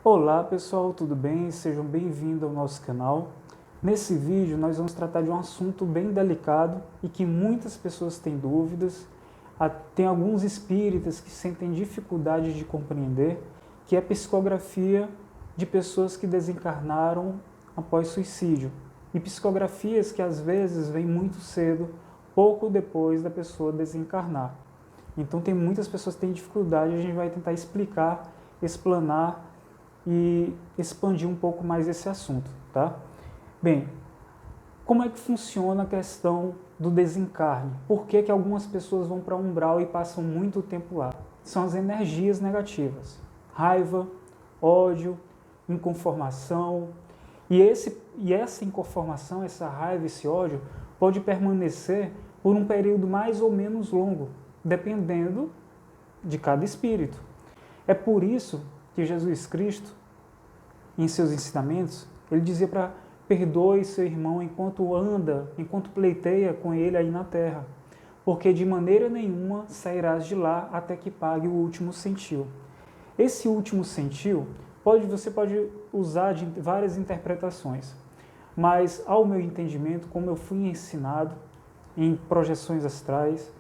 Olá pessoal, tudo bem? Sejam bem-vindos ao nosso canal. Nesse vídeo nós vamos tratar de um assunto bem delicado e que muitas pessoas têm dúvidas, tem alguns espíritas que sentem dificuldade de compreender, que é a psicografia de pessoas que desencarnaram após suicídio. E psicografias que às vezes vêm muito cedo, pouco depois da pessoa desencarnar. Então tem muitas pessoas que têm dificuldade, a gente vai tentar explicar, explanar e expandir um pouco mais esse assunto, tá? Bem, como é que funciona a questão do desencarne? Por que algumas pessoas vão para o umbral e passam muito tempo lá? São as energias negativas. Raiva, ódio, inconformação. E essa inconformação, essa raiva, esse ódio, pode permanecer por um período mais ou menos longo, dependendo de cada espírito. É por isso que Jesus Cristo, em seus ensinamentos, ele dizia para perdoe seu irmão enquanto pleiteia com ele aí na terra, porque de maneira nenhuma sairás de lá até que pague o último centil. Esse último centil, você pode usar de várias interpretações, mas ao meu entendimento, como eu fui ensinado em projeções astrais,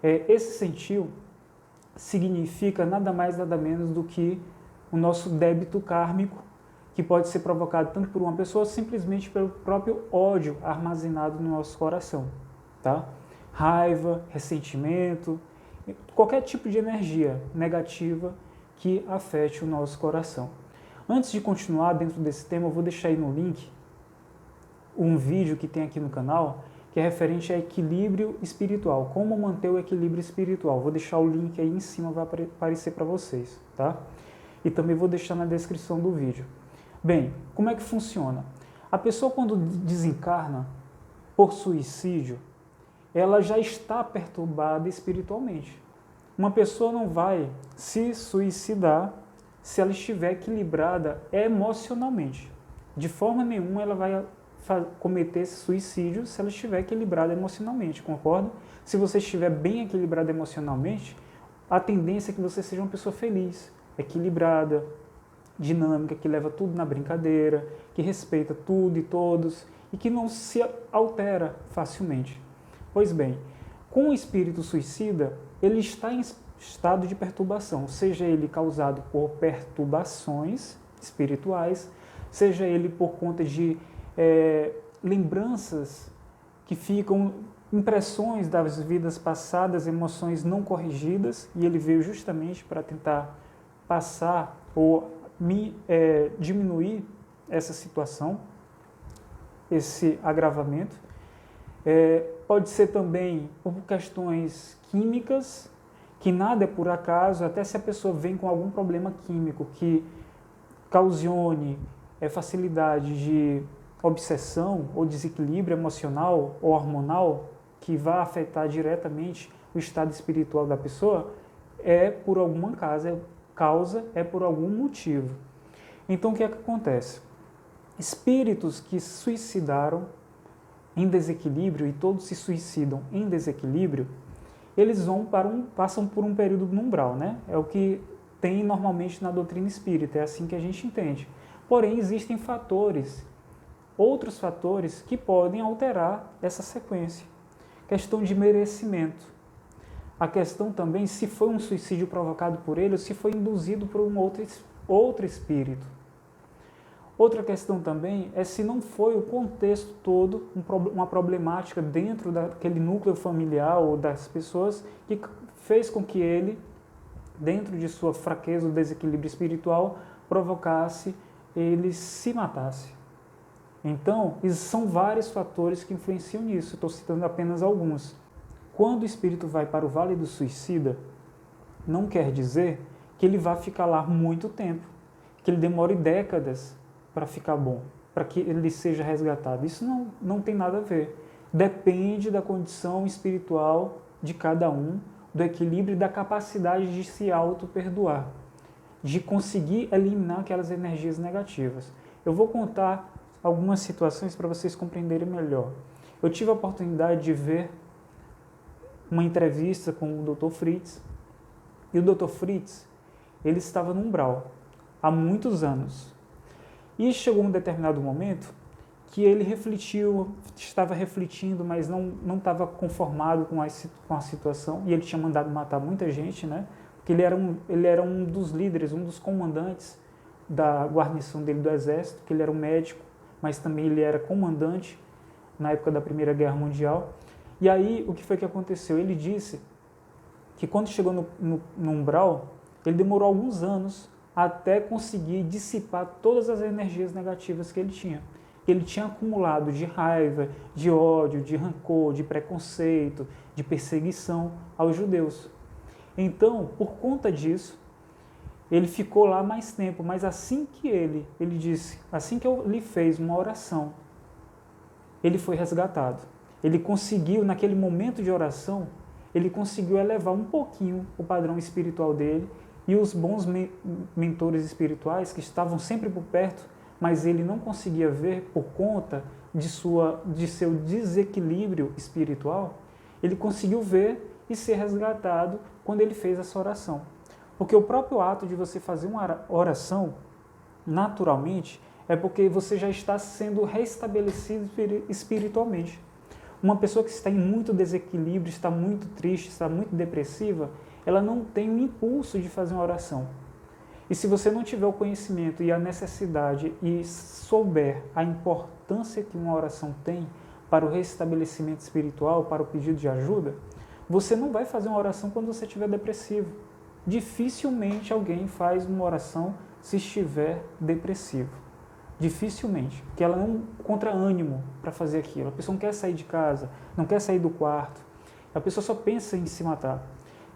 esse centil significa nada mais nada menos do que o nosso débito kármico, que pode ser provocado tanto por uma pessoa, simplesmente pelo próprio ódio armazenado no nosso coração, tá? Raiva, ressentimento, qualquer tipo de energia negativa que afete o nosso coração. Antes de continuar dentro desse tema, eu vou deixar aí no link um vídeo que tem aqui no canal, que é referente a equilíbrio espiritual, como manter o equilíbrio espiritual. Vou deixar o link aí em cima, vai aparecer para vocês, tá? E também vou deixar na descrição do vídeo. Bem, como é que funciona? A pessoa, quando desencarna por suicídio, ela já está perturbada espiritualmente. Uma pessoa não vai se suicidar se ela estiver equilibrada emocionalmente. De forma nenhuma ela vai cometer esse suicídio se ela estiver equilibrada emocionalmente, concorda? Se você estiver bem equilibrado emocionalmente, a tendência é que você seja uma pessoa feliz, equilibrada, dinâmica, que leva tudo na brincadeira, que respeita tudo e todos e que não se altera facilmente. Pois bem, com o espírito suicida, ele está em estado de perturbação, seja ele causado por perturbações espirituais, seja ele por conta de lembranças que ficam, impressões das vidas passadas, emoções não corrigidas, e ele veio justamente para tentar passar ou diminuir essa situação, esse agravamento. Pode ser também por questões químicas, que nada é por acaso, até se a pessoa vem com algum problema químico que causione facilidade de obsessão ou desequilíbrio emocional ou hormonal, que vai afetar diretamente o estado espiritual da pessoa, é por alguma causa, é por algum motivo. Então o que é que acontece? Espíritos que se suicidaram em desequilíbrio, e todos se suicidam em desequilíbrio, eles passam por um período no umbral, né? É o que tem normalmente na doutrina espírita, é assim que a gente entende. Porém, existem outros fatores que podem alterar essa sequência. Questão de merecimento. A questão também se foi um suicídio provocado por ele ou se foi induzido por um outro espírito. Outra questão também é se não foi o contexto todo, uma problemática dentro daquele núcleo familiar ou das pessoas que fez com que ele, dentro de sua fraqueza ou desequilíbrio espiritual, provocasse, ele se matasse. Então, são vários fatores que influenciam nisso, estou citando apenas alguns. Quando o espírito vai para o Vale do Suicida, não quer dizer que ele vá ficar lá muito tempo, que ele demore décadas para ficar bom, para que ele seja resgatado. Isso não tem nada a ver. Depende da condição espiritual de cada um, do equilíbrio e da capacidade de se auto-perdoar, de conseguir eliminar aquelas energias negativas. Eu vou contar algumas situações para vocês compreenderem melhor. Eu tive a oportunidade de ver uma entrevista com o Dr. Fritz, e o Dr. Fritz, ele estava no umbral. há muitos anos. E chegou um determinado momento que ele refletiu, estava refletindo, mas não estava conformado com a situação, e ele tinha mandado matar muita gente, né? Porque ele era um dos líderes, um dos comandantes da guarnição dele do exército, que ele era um médico, mas também ele era comandante na época da Primeira Guerra Mundial. E aí, o que foi que aconteceu? Ele disse que quando chegou no umbral, ele demorou alguns anos até conseguir dissipar todas as energias negativas que ele tinha. Ele tinha acumulado de raiva, de ódio, de rancor, de preconceito, de perseguição aos judeus. Então, por conta disso, ele ficou lá mais tempo, mas assim que ele disse, assim que eu lhe fez uma oração, ele foi resgatado. Ele conseguiu, naquele momento de oração, ele conseguiu elevar um pouquinho o padrão espiritual dele, e os bons mentores espirituais que estavam sempre por perto, mas ele não conseguia ver por conta de seu desequilíbrio espiritual, ele conseguiu ver e ser resgatado quando ele fez essa oração. Porque o próprio ato de você fazer uma oração, naturalmente, é porque você já está sendo restabelecido espiritualmente. Uma pessoa que está em muito desequilíbrio, está muito triste, está muito depressiva, ela não tem o impulso de fazer uma oração. E se você não tiver o conhecimento e a necessidade e souber a importância que uma oração tem para o restabelecimento espiritual, para o pedido de ajuda, você não vai fazer uma oração quando você estiver depressivo. Dificilmente alguém faz uma oração se estiver depressivo. Dificilmente, porque ela não encontra ânimo para fazer aquilo. A pessoa não quer sair de casa, não quer sair do quarto. A pessoa só pensa em se matar.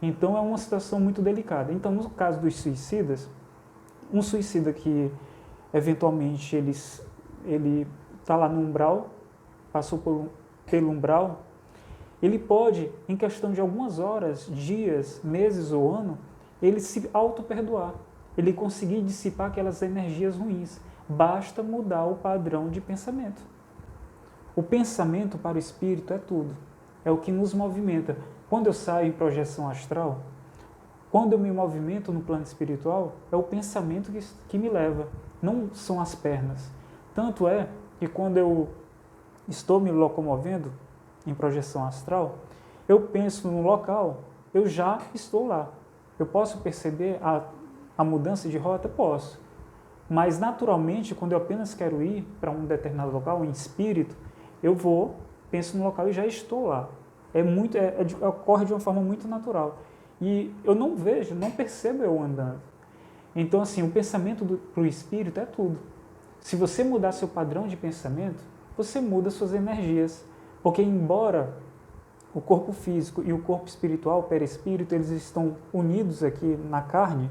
Então é uma situação muito delicada. Então, no caso dos suicidas, um suicida que eventualmente ele está lá no umbral, passou pelo umbral, ele pode, em questão de algumas horas, dias, meses ou ano, ele se auto-perdoar, ele conseguir dissipar aquelas energias ruins. Basta mudar o padrão de pensamento. O pensamento para o espírito é tudo, é o que nos movimenta. Quando eu saio em projeção astral, quando eu me movimento no plano espiritual, é o pensamento que me leva, não são as pernas. Tanto é que quando eu estou me locomovendo em projeção astral, eu penso no local, eu já estou lá. Eu posso perceber a mudança de rota? Posso. Mas naturalmente, quando eu apenas quero ir para um determinado local, em espírito, eu vou, penso no local e já estou lá. Ocorre de uma forma muito natural. E eu não vejo, não percebo eu andando. Então, assim, o pensamento para o espírito é tudo. Se você mudar seu padrão de pensamento, você muda suas energias. Porque embora o corpo físico e o corpo espiritual, o perispírito, eles estão unidos aqui na carne,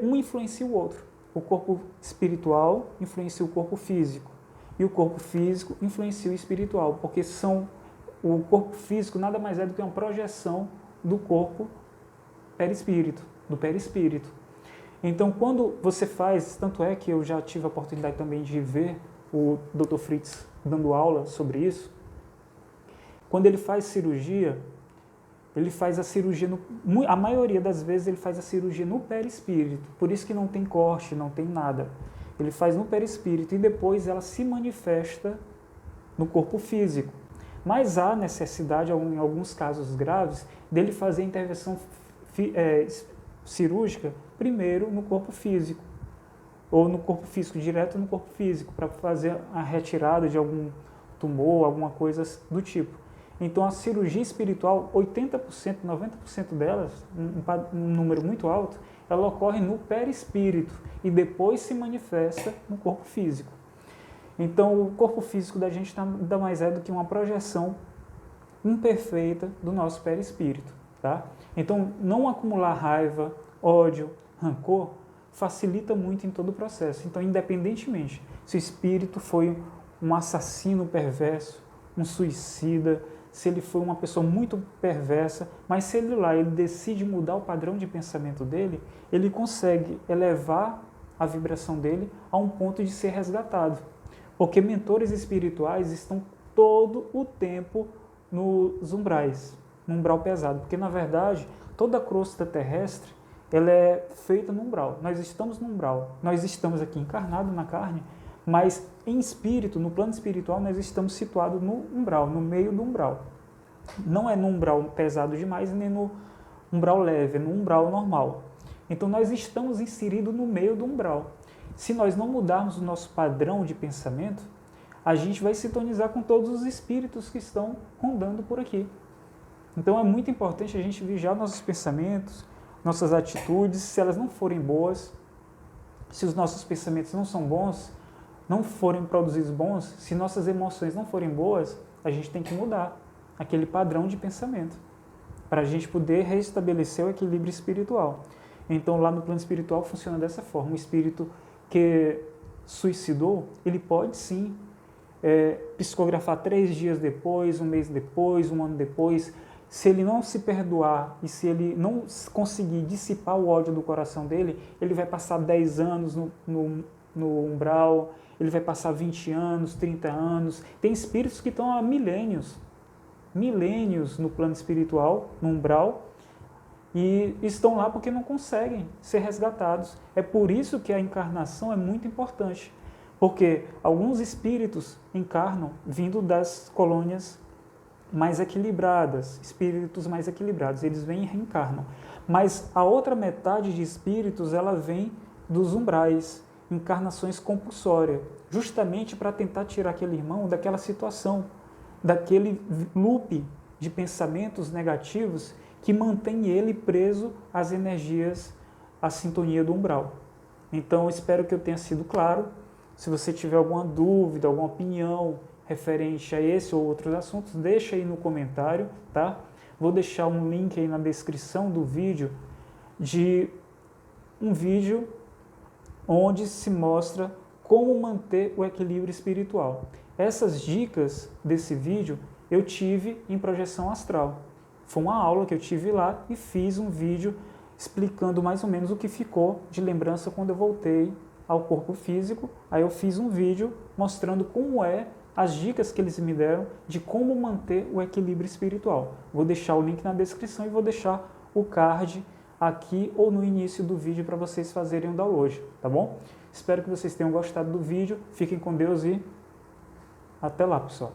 um influencia o outro. O corpo espiritual influencia o corpo físico. E o corpo físico influencia o espiritual. Porque o corpo físico nada mais é do que uma projeção do corpo perispírito, do perispírito. Então, quando você faz, tanto é que eu já tive a oportunidade também de ver o Dr. Fritz dando aula sobre isso, quando ele faz cirurgia, a maioria das vezes ele faz a cirurgia no perispírito, por isso que não tem corte, não tem nada. Ele faz no perispírito e depois ela se manifesta no corpo físico. Mas há necessidade, em alguns casos graves, dele fazer a intervenção cirúrgica primeiro no corpo físico, ou no corpo físico, direto no corpo físico, para fazer a retirada de algum tumor, alguma coisa do tipo. Então a cirurgia espiritual, 80%, 90% delas, um número muito alto, ela ocorre no perispírito e depois se manifesta no corpo físico. Então, o corpo físico da gente nada mais é do que uma projeção imperfeita do nosso perispírito. Tá? Então, não acumular raiva, ódio, rancor, facilita muito em todo o processo. Então, independentemente se o espírito foi um assassino perverso, um suicida, se ele foi uma pessoa muito perversa, mas se ele decide mudar o padrão de pensamento dele, ele consegue elevar a vibração dele a um ponto de ser resgatado. Porque mentores espirituais estão todo o tempo nos umbrais, no umbral pesado. Porque, na verdade, toda a crosta terrestre ela é feita no umbral. Nós estamos no umbral. Nós estamos aqui encarnados na carne, mas em espírito, no plano espiritual, nós estamos situados no umbral, no meio do umbral. Não é no umbral pesado demais, nem no umbral leve, é no umbral normal. Então nós estamos inseridos no meio do umbral. Se nós não mudarmos o nosso padrão de pensamento, a gente vai sintonizar com todos os espíritos que estão rondando por aqui. Então é muito importante a gente vigiar nossos pensamentos, nossas atitudes, se elas não forem boas, se os nossos pensamentos não são bons, não forem produzidos bons, se nossas emoções não forem boas, a gente tem que mudar aquele padrão de pensamento para a gente poder restabelecer o equilíbrio espiritual. Então lá no plano espiritual funciona dessa forma. O espírito que suicidou, ele pode sim psicografar 3 dias depois, 1 mês depois, 1 ano depois. Se ele não se perdoar e se ele não conseguir dissipar o ódio do coração dele, ele vai passar 10 anos no umbral, ele vai passar 20 anos, 30 anos. Tem espíritos que estão há milênios no plano espiritual, no umbral, e estão lá porque não conseguem ser resgatados. É por isso que a encarnação é muito importante, porque alguns espíritos encarnam vindo das colônias mais equilibradas, espíritos mais equilibrados, eles vêm e reencarnam. Mas a outra metade de espíritos, ela vem dos umbrais, encarnações compulsórias, justamente para tentar tirar aquele irmão daquela situação, daquele loop de pensamentos negativos que mantém ele preso às energias, à sintonia do umbral. Então, espero que eu tenha sido claro. Se você tiver alguma dúvida, alguma opinião referente a esse ou outros assuntos, deixa aí no comentário, tá? Vou deixar um link aí na descrição do vídeo de um vídeo onde se mostra como manter o equilíbrio espiritual. Essas dicas desse vídeo eu tive em projeção astral. Foi uma aula que eu tive lá e fiz um vídeo explicando mais ou menos o que ficou de lembrança quando eu voltei ao corpo físico. Aí eu fiz um vídeo mostrando como as dicas que eles me deram de como manter o equilíbrio espiritual. Vou deixar o link na descrição e vou deixar o card aqui ou no início do vídeo para vocês fazerem o download, tá bom? Espero que vocês tenham gostado do vídeo. Fiquem com Deus e até lá, pessoal.